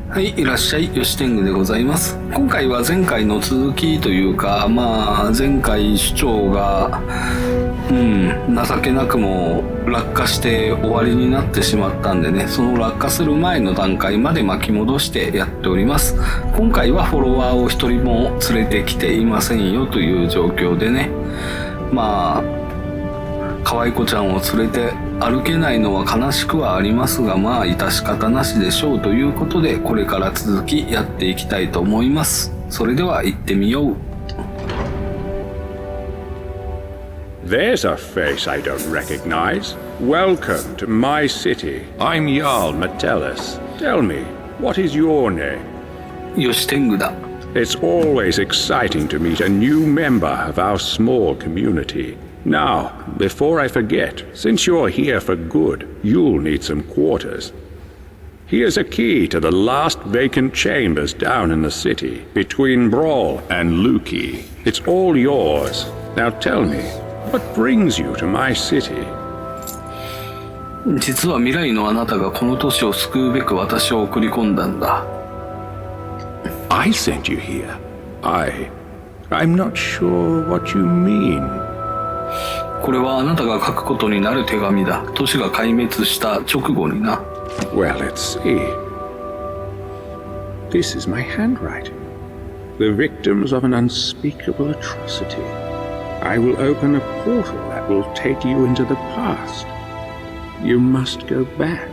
はい、いらっしゃい、吉天狗でございます。今回は前回の続きというか、前回主張が、情けなくも落下して終わりになってしまったんでね、その落下する前の段階まで巻き戻してやっております。今回はフォロワーを一人も連れてきていませんよという状況でね、可愛い子ちゃんを連れて歩けないのは悲しくはありますが、致し方なしでしょうということで、これから続きやっていきたいと思います。それでは行ってみよう。There's a face I don't recognize. Welcome to my city. I'm Jarl Metellus. Tell me, what is your name? 吉天狗だ。It's always exciting to meet a new member of our small community.Now, before I forget, since you're here for good, you'll need some quarters. Here's a key to the last vacant chambers down in the city, between Brawl and Lukey. It's all yours. Now tell me, what brings you to my city? 実は未来のあなたがこの都市を救うべく私を送り込んだんだ。I sent you here. I'm not sure what you mean.これはあなたが書くことになる手紙だ。都市が壊滅した直後にな。Well, let's see. This is my handwriting. The victims of an unspeakable atrocity. I will open a portal that will take you into the past. You must go back.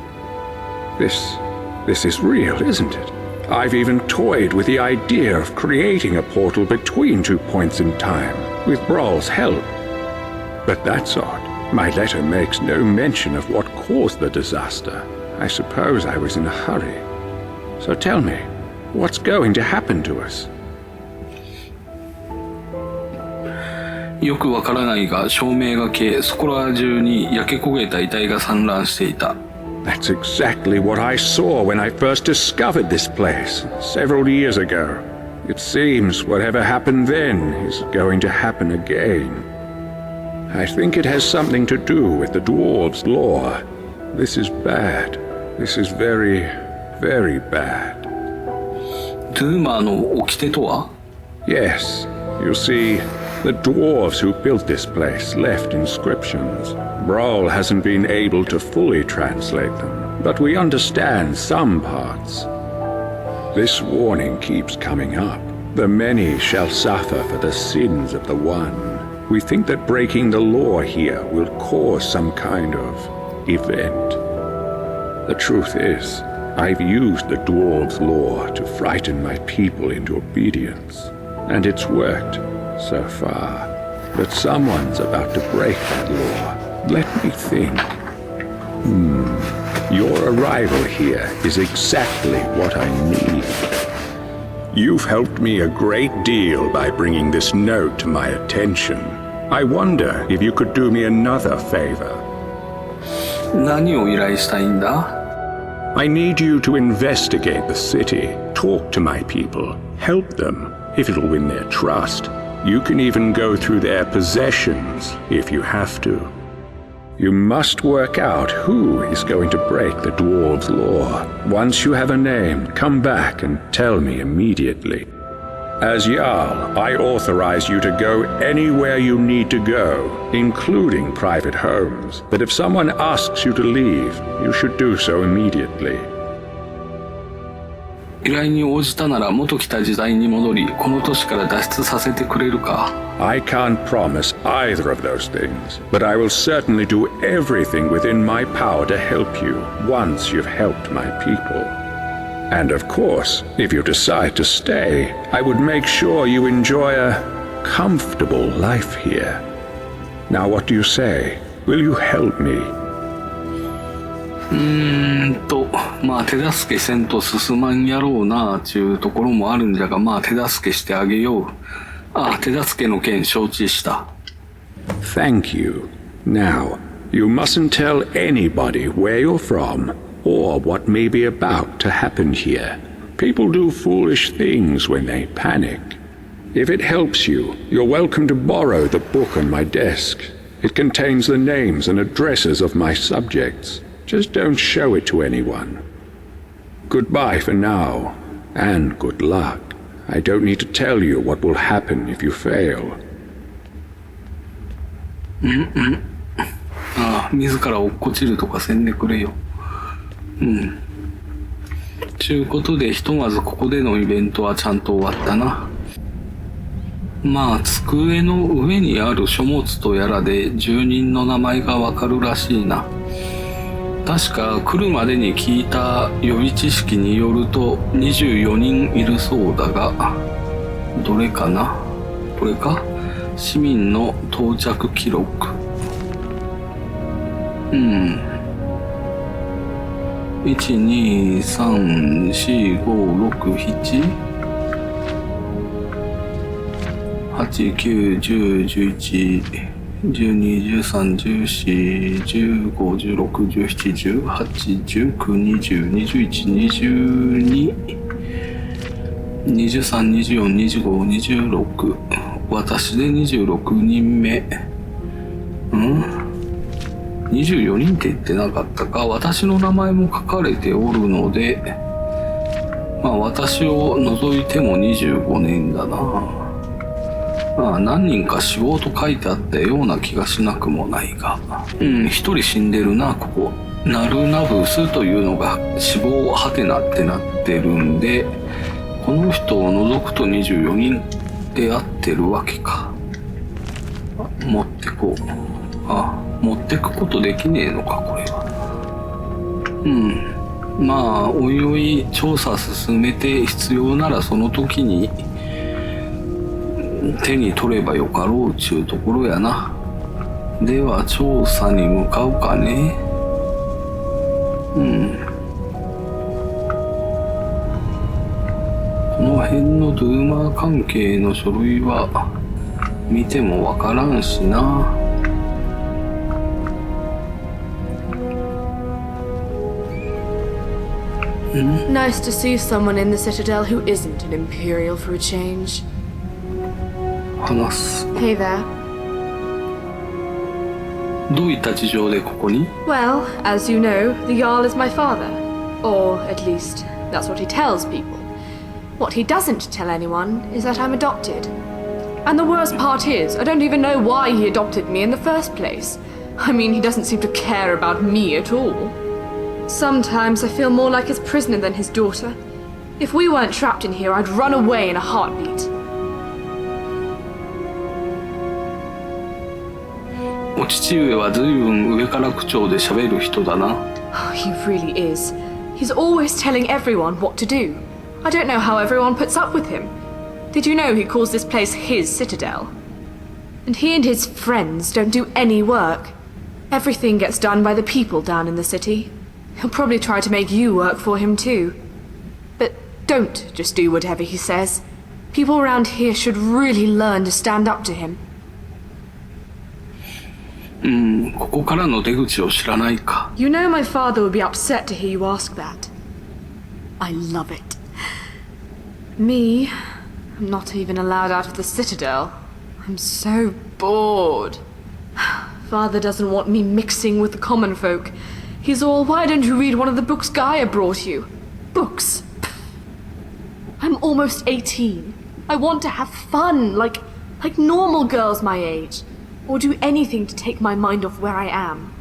This is real, isn't it? I've even toyed with the idea of creating a portal between 2 points in time, with Brawl's help.But that's odd. My letter makes no mention of what caused the disaster. I suppose I was in a hurry. So tell me, what's going to happen to us? よくわからないが、照明が消え、そこら中に焼け焦げた遺体が散乱していた。That's exactly what I saw when I first discovered this place, several years ago. It seems whatever happened then is going to happen again.I think it has something to do with the dwarves' law. This is bad. This is very, very bad. ドゥーマーの掟とは? Yes. You see, the dwarves who built this place left inscriptions. Brawl hasn't been able to fully translate them, but we understand some parts. This warning keeps coming up. The many shall suffer for the sins of the one.We think that breaking the law here will cause some kind of event. The truth is, I've used the dwarves' law to frighten my people into obedience, and it's worked so far. But someone's about to break that law. Let me think. Your arrival here is exactly what I need.You've helped me a great deal by bringing this note to my attention. I wonder if you could do me another favor. 何を依頼したいんだ? I need you to investigate the city, talk to my people, help them if it'll win their trust. You can even go through their possessions if you have to. You must work out who is going to break the dwarves' law. Once you have a name, come back and tell me immediately. As Jarl, I authorize you to go anywhere you need to go, including private homes. But if someone asks you to leave, you should do so immediately. 依頼に応じたなら元来た時代に戻り、この都市から脱出させてくれるか? I can't promise either of those things, but I will certainly do everything within my power to help you once you've helped my people. And of course, if you decide to stay, I would make sure you enjoy a comfortable life here. Now what do you say? Will you help me? 手助けせんと進まんやろうなちゅうところもあるんじゃが、手助けしてあげよう。手助けの件承知した。Thank you. Now, you mustn't tell anybody where you're from or what may be about to happen here. People do foolish things when they panic. If it helps you, you're welcome to borrow the book on my desk. It contains the names and addresses of my subjects. Just don't show it to anyone. Goodbye for now, and good luck. I don't need to tell you what will happen if you fail. ああ、自ら落っこちるとかせんでくれよ。ちゅうことで、ひとまずここでのイベントはちゃんと終わったな。まあ、机の上にある書物とやらで住人の名前がわかるらしいな。確か来るまでに聞いた予備知識によると24人いるそうだが、どれかな？これか？市民の到着記録。1,2,3,4,5,6,7,8,9,10,11,12,13,14,15,16,17,18,19,20,21,22,23,24,25,26私で26人目。24人って言ってなかったか。私の名前も書かれておるので、まあ私を除いても25人だな。まあ何人か死亡と書いてあったような気がしなくもないが。一人死んでるな、ここ。ナルナブスというのが死亡ハテナってなってるんで、この人を除くと24人で合ってるわけか。持ってこう。持ってくことできねえのか、これは。まあおいおい調査進めて、必要ならその時に手に取ればよかろうちゅうところやな。では調査に向かうかね。この辺のドゥーマー関係の書類は見てもわからんしな。Nice to see someone in the Citadel who isn't an Imperial for a change. 話す。 Hey there. どういった事情でここに？ Well, as you know, the Jarl is my father. Or, at least, that's what he tells people. What he doesn't tell anyone is that I'm adopted. And the worst part is, I don't even know why he adopted me in the first place. I mean, he doesn't seem to care about me at all. Sometimes I feel more like his prisoner than his daughter. If we weren't trapped in here, I'd run away in a heartbeat. お父上は随分上から口調で喋る人だな。Oh, he really is. He's always telling everyone what to do. I don't know how everyone puts up with him. Did you know he calls this place his citadel? And he and his friends don't do any work. Everything gets done by the people down in the city. He'll probably try to make you work for him too. But don't just do whatever he says. People around here should really learn to stand up to him. ここからの出口を知らないか。 You know my father would be upset to hear you ask that. I love it. Me, I'm not even allowed out of the citadel. I'm so bored. Father doesn't want me mixing with the common folk. He's all, why don't you read one of the books Gaia brought you? Books? I'm almost 18. I want to have fun, like normal girls my age. Or do anything to take my mind off where I am.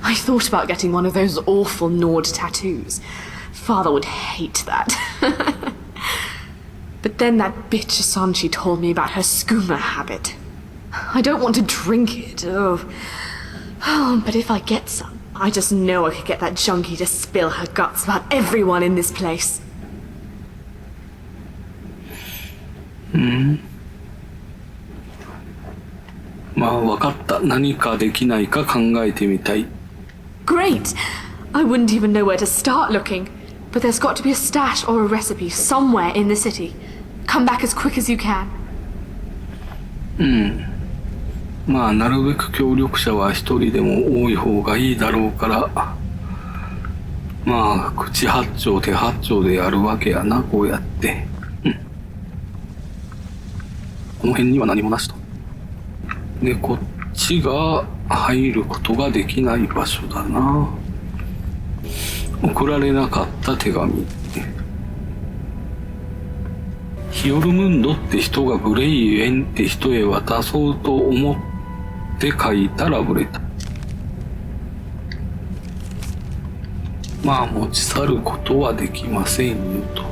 I thought about getting one of those awful Nord tattoos. Father would hate that. But then that bitch Asanchi told me about her skooma habit. I don't want to drink it, but if I get some, I just know I could get that junkie to spill her guts about everyone in this place. まあ分かった。何かできないか考えてみたい。 Great! I wouldn't even know where to start looking. But there's got to be a stash or a recipe somewhere in the city. Come back as quick as you can. まあなるべく協力者は一人でも多い方がいいだろうから、まあ口八丁手八丁でやるわけやな、こうやって。この辺には何もなしと。で、こっちが入ることができない場所だな。送られなかった手紙。ヒオルムンドって人がブレイエンって人へ渡そうと思って書いたラブレター。まあ持ち去ることはできませんよと。こ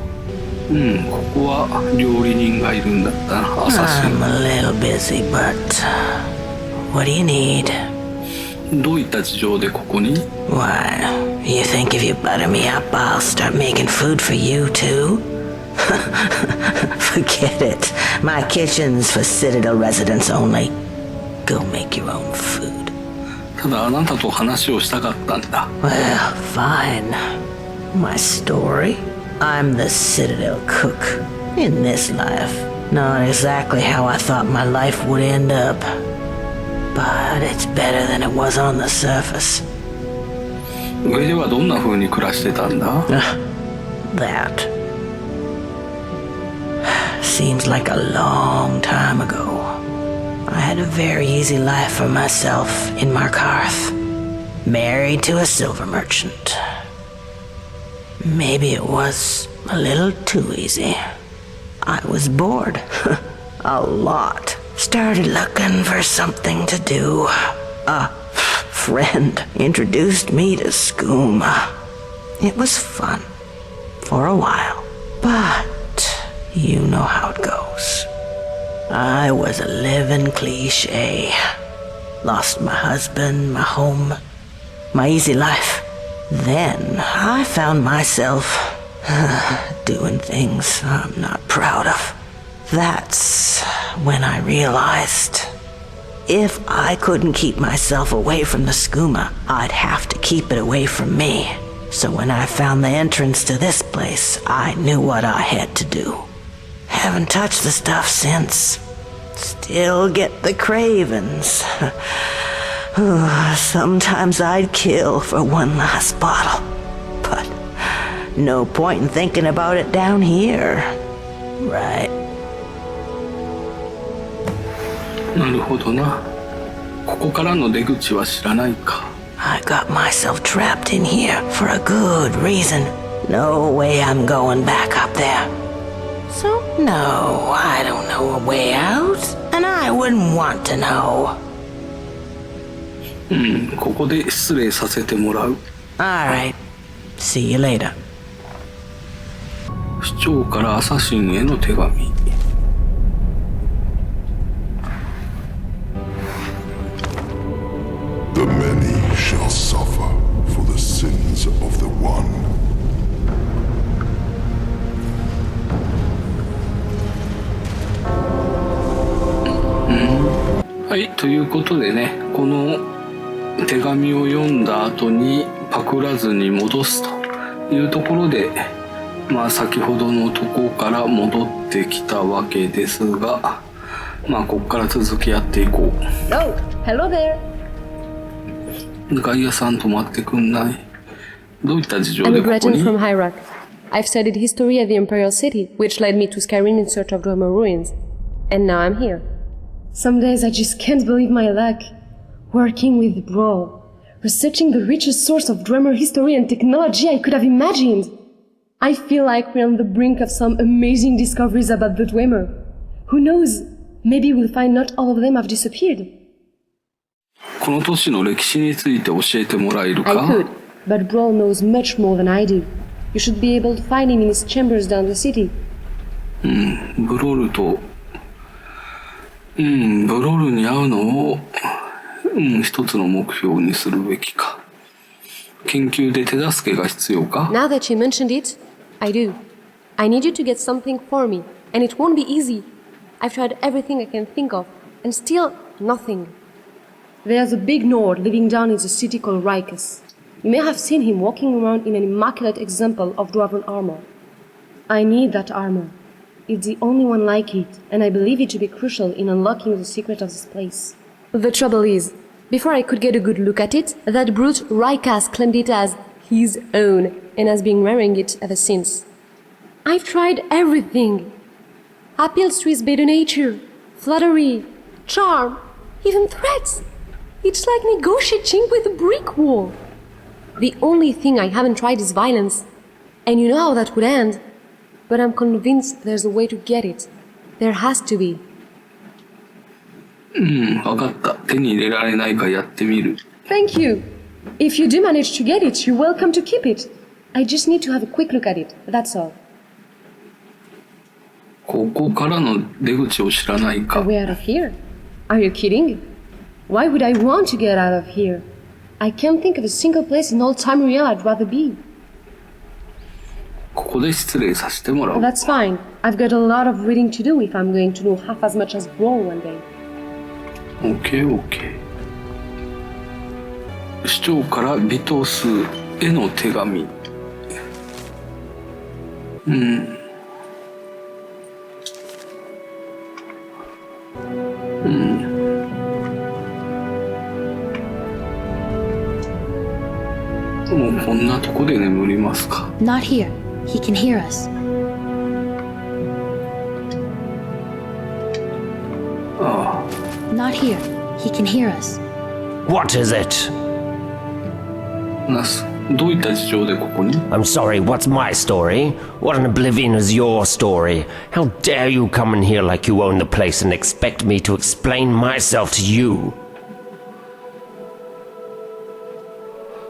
こは料理人がいるんだったな。アサシン。 I'm a little busy, but what do you need? どういった事情でここに？ What? You think if you butter me up, I'll start making food for you too? Forget it. My kitchen's for Citadel residents only. Go make your own food. ただあなたと話をしたかったんだ。Well, fine. My story? I'm the Citadel cook in this life. Not exactly how I thought my life would end up. But it's better than it was on the surface. 上ではどんな風に暮らしてたんだ？ That seems like a long time ago. I had a very easy life for myself in Markarth. Married to a silver merchant. Maybe it was a little too easy. I was bored. A lot. Started looking for something to do. A friend introduced me to skooma. It was fun. For a while. But you know how it goes. I was a living cliche. Lost my husband, my home, my easy life. Then I found myself doing things I'm not proud of. That's when I realized if I couldn't keep myself away from the skooma, I'd have to keep it away from me. So when I found the entrance to this place, I knew what I had to do. Haven't touched the stuff since. Still get the cravings. Sometimes I'd kill for one last bottle. But no point in thinking about it down here. Right. なるほどな。ここからの出口は知らないか。I got myself trapped in here for a good reason. No way I'm going back up there. So, no, I don't know a way out, and I wouldn't want to know. ここで失礼させてもらう。Alright. See you later. 市長からアサシンへの手紙。The many shall suffer for the sins of the one. はい、ということでね、この手紙を読んだ後にパクらずに戻すというところで、まあ先ほどのとこから戻ってきたわけですが、まあここから続きやっていこう。Oh, hello there. 外野さん止まってくんない？どういった事情 I'm で a ここ graduate に？ from Hyrock. I've studied history at the Imperial City, which led me to Skyrim in search of Dwemer ruins. And now I'm here. Some days I just can't believe my luck. Working with Brawl, researching the richest source of Dwemer history and technology I could have imagined. I feel like we're on the brink of some amazing discoveries about the Dwemer. Who knows? Maybe we'll find not all of them have disappeared. この都市の歴史について教えてもらえるか？ I could, but Brawl knows much more than I do. You should be able to find him in his chambers down the city. ブロルと、ブロルに会うのを、一つの目標にするべきか。研究で手助けが必要か？ Now that you mentioned it, I do. I need you to get something for me, and it won't be easy. I've tried everything I can think of, and still nothing. There's a big Nord living down in the city called Rikus. You may have seen him walking around in an immaculate example of dwarven armor. I need that armor. It's the only one like it, and I believe it to be crucial in unlocking the secret of this place. The trouble is, before I could get a good look at it, that brute Rikas claimed it as his own, and has been wearing it ever since. I've tried everything. Appeals to his better nature, flattery, charm, even threats. It's like negotiating with a brick wall. The only thing I haven't tried is violence. And you know how that would end. but I'm convinced there's a way to get it. There has to be. わかった。手に入れられないかやってみる。Thank you. If you do manage to get it, you're welcome to keep it. I just need to have a quick look at it, that's all. ここからの出口を知らない A か。 way out of here? Are you kidding? Why would I want to get out of here? I can't think of a single place in Old Tamriel I'd rather be. ここで失礼させてもらう。 That's fine. I've got a lot of reading to do if I'm going to know half as much as Brawl one day. OK。市長からビトスへの手紙。もうこんなとこで眠りますか。 Not here. He can hear us. あ Not here. He can hear us. What is it? あ、ナス、どういった事情でここに？ I'm sorry, what's my story? What in oblivion is your story? How dare you come in here like you own the place and expect me to explain myself to you?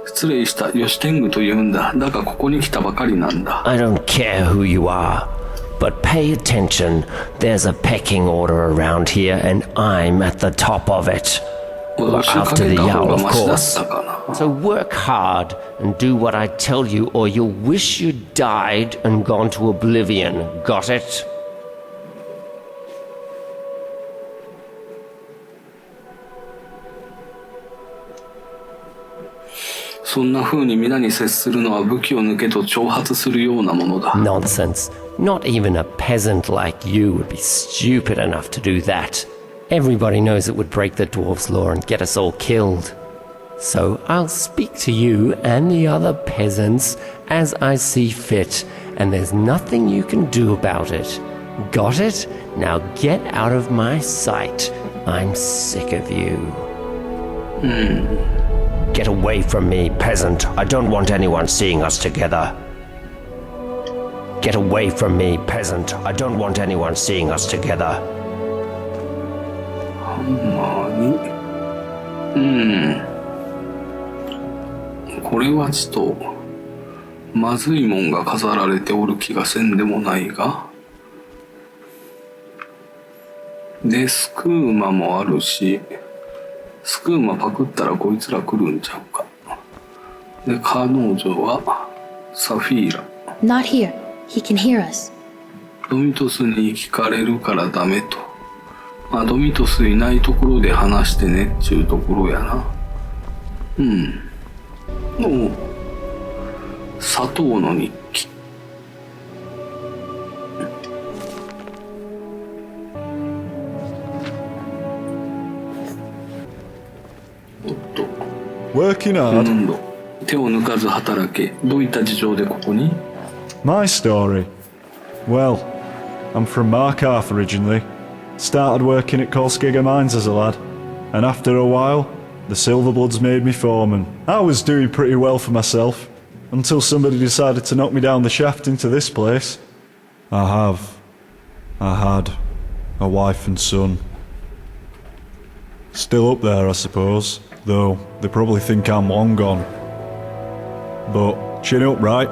失礼した。ヨシテングと言うんだ。だがここに来たばかりなんだ。 I don't care who you are, but pay attention. There's a pecking order around here and I'm at the top of it. 脅しをか After け the た方 yowl, が of マシだっ course. たかな。 So work hard and do what I tell you or you'll wish you'd died and gone to oblivion. Got it? そんな風に皆に接するのは武器を抜けと挑発するようなものだ。 Nonsense. Not even a peasant like you would be stupid enough to do that. Everybody knows it would break the dwarves' law and get us all killed. So I'll speak to you and the other peasants as I see fit, and there's nothing you can do about it. Got it? Now get out of my sight. I'm sick of you. Get away from me, peasant. I don't want anyone seeing us together. Get away from me, peasant. I don't want anyone seeing us together. まあに。これはちとまずいもんが飾られておる気がせんでもないが。で、スクーマもあるし、スクーマパクったらこいつら来るんちゃうか。で、彼女はサフィーラ。 Not here. He can hear us. ドミトスに聞かれるからダメと。まあ、ドミトスいないところで話してねっちゅうところやな。おう、砂糖の日記。おっと。 Working な hard. んだ。手を抜かず働け。どういった事情でここに？ My story. Well, I'm from Markarth originally. Started working at Kolskiga Mines as a lad, and after a while, the Silverbloods made me foreman. I was doing pretty well for myself, until somebody decided to knock me down the shaft into this place. I had a wife and son. Still up there, I suppose, though they probably think I'm long gone. But chin up, right?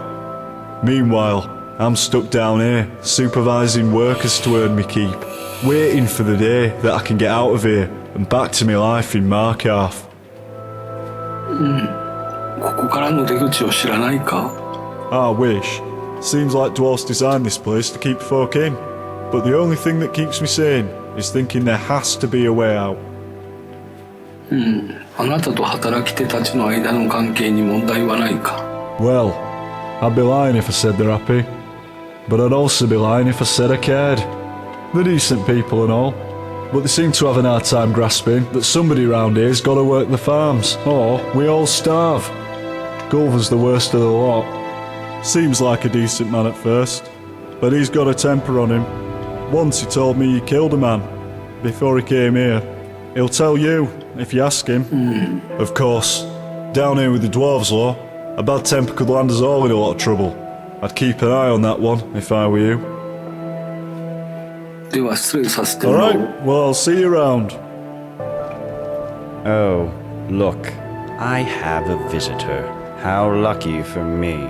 Meanwhile, I'm stuck down here, supervising workers to earn me keep, waiting for the day that I can get out of here and back to my life in Markarth. ここからの出口を知らないか？ I wish. Seems like dwarves designed this place to keep folk in, but the only thing that keeps me sane is thinking there has to be a way out. あなたと働き手たちの間の関係に問題はないか？ Well, I'd be lying if I said they're happy, but I'd also be lying if I said I cared. They're decent people and all, but they seem to have an hard time grasping that somebody around here's got to work the farms, or we all starve. Gulver's the worst of the lot. Seems like a decent man at first, but he's got a temper on him. Once he told me he killed a man before he came here. He'll tell you if you ask him. Of course, down here with the dwarves law, a bad temper could land us all in a lot of trouble. I'd keep an eye on that one if I were you. では失礼させてもらおう。 Alright, well, I'll see you around. Oh, look. I have a visitor. How lucky for me.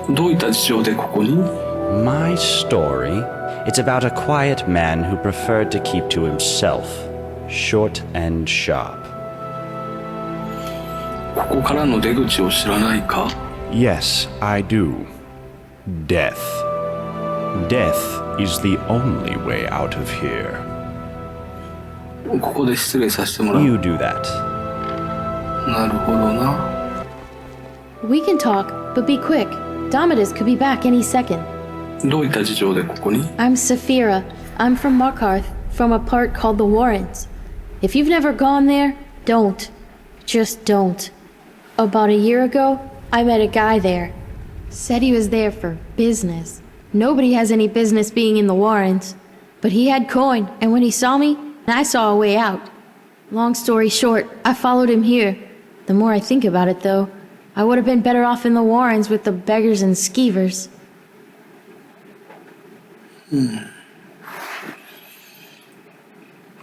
どういった事情でここに？ My story? It's about a quiet man who preferred to keep to himself. Short and sharp. ここからの出口を知らないか？ Yes, I do. Death. Death is the only way out of here. ここで失礼させてもらう。 You do that. なるほどな。 We can talk, but be quick. Domitus could be back any second. どういった事情でここに？ I'm Saphira. I'm from Markarth, from a part called the Warrens. If you've never gone there, don't. Just don't. About a year ago, I met a guy there. Said he was there for business. Nobody has any business being in the Warrens. But he had coin, and when he saw me, I saw a way out. Long story short, I followed him here. The more I think about it, though, I would have been better off in the Warrens with the beggars and skeevers.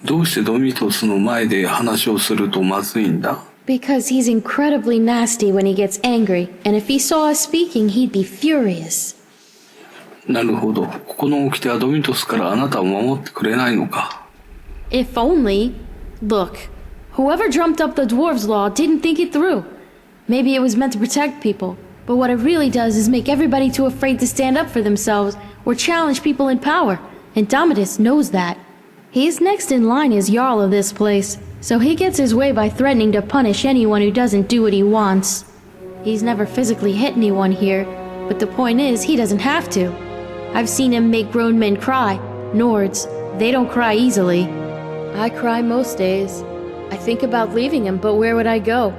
どうしてドミトスの前で話をするとまずいんだ？ Because he's incredibly nasty when he gets angry, and if he saw us speaking, he'd be furious. なるほど。ここの掟はドミトスからあなたを守ってくれないのか。 If only. Look, whoever dreamt up the dwarves' law didn't think it through. Maybe it was meant to protect people, but what it really does is make everybody too afraid to stand up for themselves or challenge people in power, and Domitus knows that. He's next in line as Jarl of this place, so he gets his way by threatening to punish anyone who doesn't do what he wants. He's never physically hit anyone here, but the point is he doesn't have to. I've seen him make grown men cry. Nords, they don't cry easily. I cry most days. I think about leaving him, but where would I go?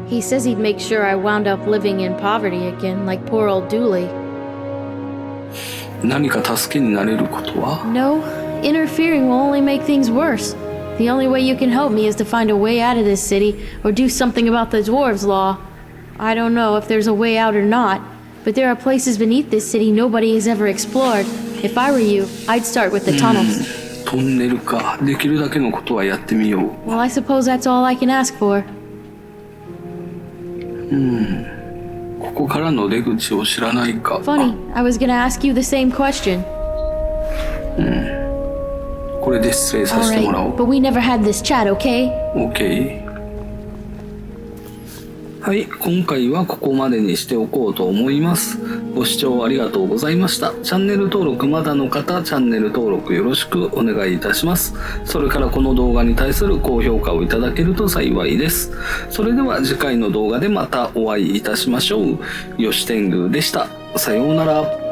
He says he'd make sure I wound up living in poverty again, like poor old Dooley. 何か助けになれることは？ No, interfering will only make things worse. The only way you can help me is to find a way out of this city, or do something about the dwarves' law. I don't know if there's a way out or not, but there are places beneath this city nobody has ever explored. If I were you, I'd start with the tunnels. トンネルか。できるだけのことはやってみよう。 Well, I suppose that's all I can ask for. ここからの出口を知らないか。 Funny, I was gonna ask you the same question. これで失礼させてもらお Alright, う。 but we never had this chat, okay? OK。はい、今回はここまでにしておこうと思います。ご視聴ありがとうございました。チャンネル登録まだの方、チャンネル登録よろしくお願いいたします。それからこの動画に対する高評価をいただけると幸いです。それでは次回の動画でまたお会いいたしましょう。よし天狗でした。さようなら。